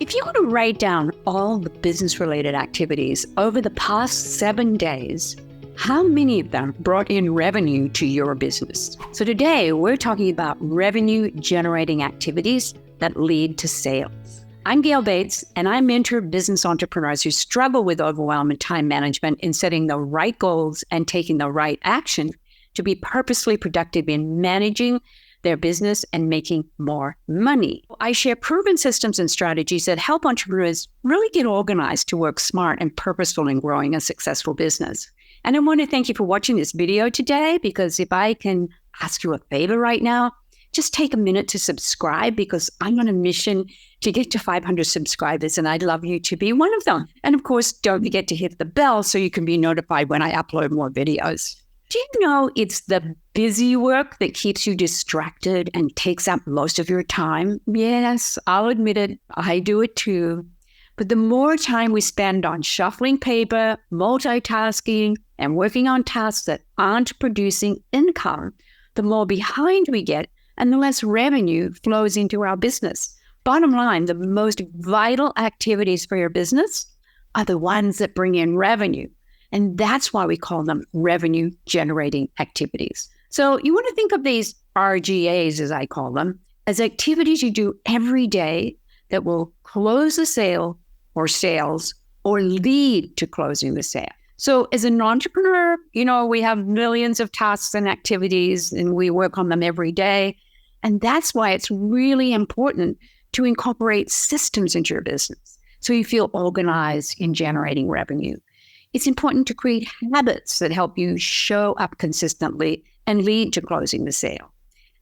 If you were to write down all the business-related activities over the past 7 days, how many of them brought in revenue to your business? So today, we're talking about revenue-generating activities that lead to sales. I'm Gail Bates, and I mentor business entrepreneurs who struggle with overwhelm and time management in setting the right goals and taking the right action to be purposely productive in managing their business and making more money. I share proven systems and strategies that help entrepreneurs really get organized to work smart and purposeful in growing a successful business. And I want to thank you for watching this video today, because if I can ask you a favor right now, just take a minute to subscribe, because I'm on a mission to get to 500 subscribers, and I'd love you to be one of them. And of course, don't forget to hit the bell so you can be notified when I upload more videos. Do you know it's the busy work that keeps you distracted and takes up most of your time? Yes, I'll admit it. I do it too. But the more time we spend on shuffling paper, multitasking, and working on tasks that aren't producing income, the more behind we get and the less revenue flows into our business. Bottom line, the most vital activities for your business are the ones that bring in revenue. And that's why we call them revenue-generating activities. So you want to think of these RGAs, as I call them, as activities you do every day that will close the sale or sales or lead to closing the sale. So as an entrepreneur, we have millions of tasks and activities, and we work on them every day. And that's why it's really important to incorporate systems into your business so you feel organized in generating revenue. It's important to create habits that help you show up consistently and lead to closing the sale.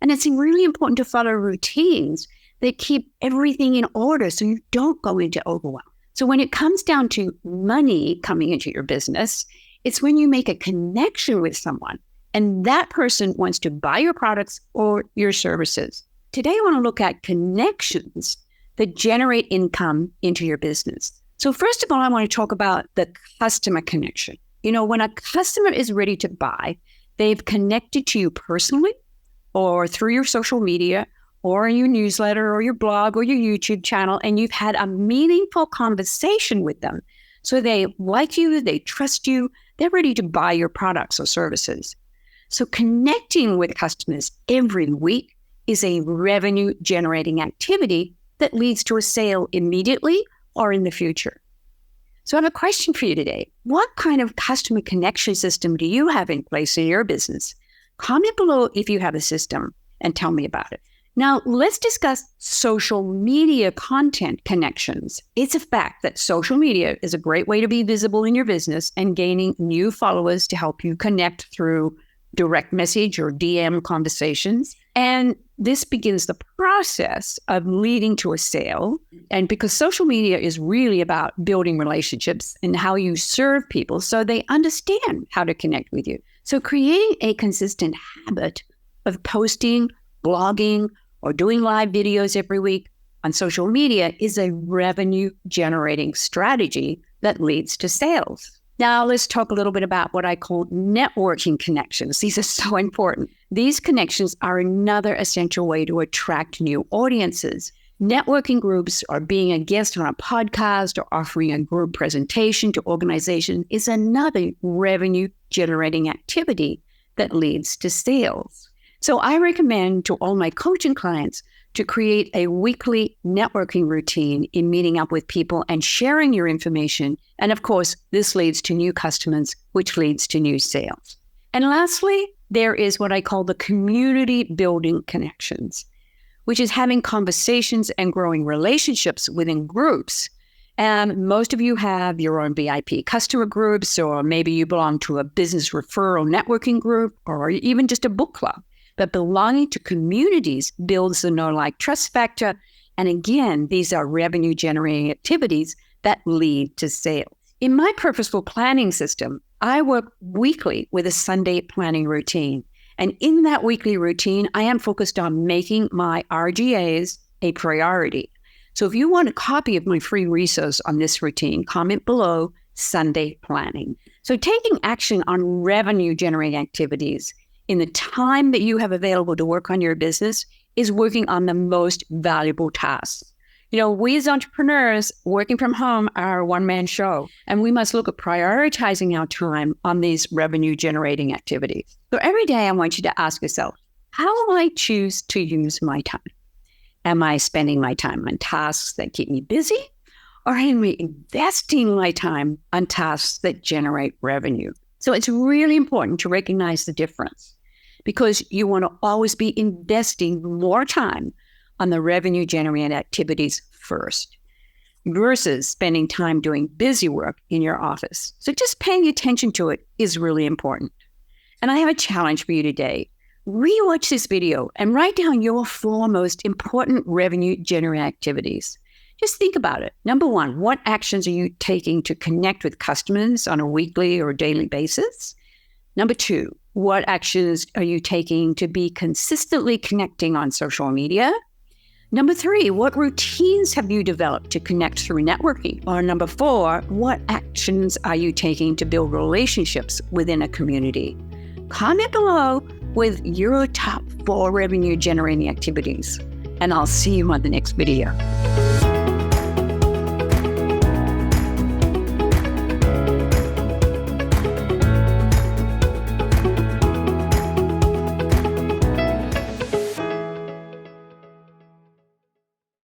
And it's really important to follow routines that keep everything in order so you don't go into overwhelm. So when it comes down to money coming into your business, it's when you make a connection with someone and that person wants to buy your products or your services. Today, I want to look at connections that generate income into your business. So first of all, I want to talk about the customer connection. When a customer is ready to buy, they've connected to you personally or through your social media or your newsletter or your blog or your YouTube channel, and you've had a meaningful conversation with them. So they like you, they trust you, they're ready to buy your products or services. So connecting with customers every week is a revenue-generating activity that leads to a sale immediately or in the future. So I have a question for you today. What kind of customer connection system do you have in place in your business? Comment below if you have a system and tell me about it. Now, let's discuss social media content connections. It's a fact that social media is a great way to be visible in your business and gaining new followers to help you connect through direct message or DM conversations. And this begins the process of leading to a sale. And because social media is really about building relationships and how you serve people so they understand how to connect with you. So creating a consistent habit of posting, blogging, or doing live videos every week on social media is a revenue-generating strategy that leads to sales. Now, let's talk a little bit about what I call networking connections. These are so important. These connections are another essential way to attract new audiences. Networking groups or being a guest on a podcast or offering a group presentation to organizations is another revenue-generating activity that leads to sales. So I recommend to all my coaching clients to create a weekly networking routine in meeting up with people and sharing your information. And of course, this leads to new customers, which leads to new sales. And lastly, there is what I call the community building connections, which is having conversations and growing relationships within groups. And most of you have your own VIP customer groups, or maybe you belong to a business referral networking group, or even just a book club. But belonging to communities builds the know, like, trust factor. And again, these are revenue-generating activities that lead to sales. In my purposeful planning system, I work weekly with a Sunday planning routine. And in that weekly routine, I am focused on making my RGAs a priority. So if you want a copy of my free resource on this routine, comment below Sunday planning. So taking action on revenue-generating activities in the time that you have available to work on your business is working on the most valuable tasks. We as entrepreneurs working from home are a one-man show, and we must look at prioritizing our time on these revenue-generating activities. So every day I want you to ask yourself, how will I choose to use my time? Am I spending my time on tasks that keep me busy? Or am I investing my time on tasks that generate revenue? So it's really important to recognize the difference, because you want to always be investing more time on the revenue-generating activities first versus spending time doing busy work in your office. So just paying attention to it is really important. And I have a challenge for you today. Rewatch this video and write down your 4 most important revenue-generating activities. Just think about it. Number 1, what actions are you taking to connect with customers on a weekly or daily basis? Number 2, what actions are you taking to be consistently connecting on social media? Number 3, what routines have you developed to connect through networking? Or number 4, what actions are you taking to build relationships within a community? Comment below with your top 4 revenue generating activities, and I'll see you on the next video.